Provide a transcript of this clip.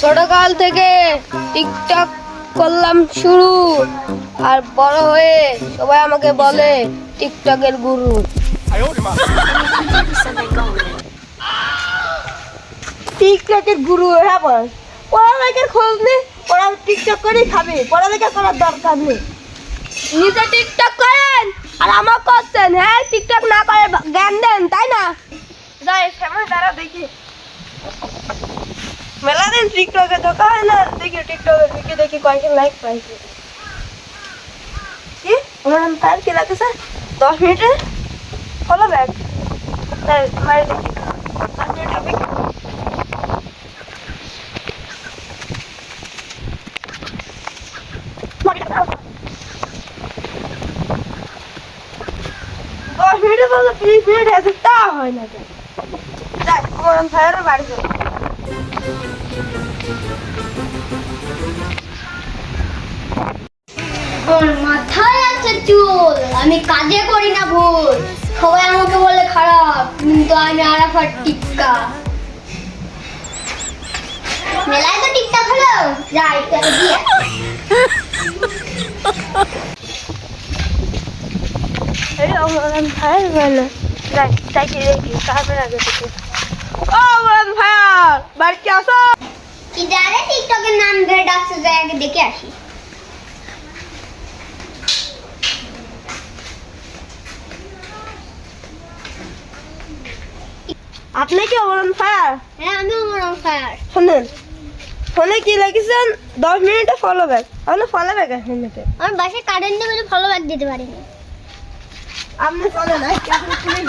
ছোটকাল থেকে টিকটক করলাম শুরু, আর বড় হয়ে সবাই আমাকে বলে টিকটকের গুরু। টিকটকের গুরু, হ্যাঁ বল। পড়ালেখার খোঁজ নেই, ওরা টিকটক করেই খাবে, পড়ালেখা করার দরকার নেই। নিজে টিকটক করেন আর আমার করছেন, হ্যাঁ টিকটক না করে জ্ঞান দেন, তাই না? যাই সামনে দাঁড়া দেখি, মেলা দিন টিকটকে ঢোকা হয় না, দেখি টিকটকে ঢুকে দেখি কয়েকজন লাইক পাইছে। কি আমার তার কি লাগতেছে 10 মিনিটে ফলো ব্যাক, তাই মারি দেখি 10 মিনিট হবে কি। দশ মিনিটে বলতে 20 মিনিট আছে, তা হয় না। যাই আমার ভাইয়েরও বাড়ি যাবে। ওর মাথায় আছে চুল, আমি কাজে করি না ভুল, সবাই আমাকে বলে খারাপ, কিন্তু আমি আরাফার টিক্কা। মেলায় তো টিকটক হলো, যাই তাকে দিয়ে। এই আমার ভাইয়ের বেলা যাই তাকে দেখি কাজের আগে থেকে। ও আমার ভাইয়া বাড়ি কি আসো? কি জানে টিকটকের নাম ধরে ডাকছে, যাই আগে দেখে আসি। আপনি কি অমরন ফায়ার? হ্যাঁ আমি আমার ফায়ার। শুনেন, ফোনে কি লিখেছেন 10 মিনিটে ফলো ব্যাক, আপনি ফলো ব্যাক আসেন নাকি? আমার বাসায় কারেন্ট নেই বলে ফলো ব্যাক দিতে পারিনি। আপনি চলে না, আপনি খুলে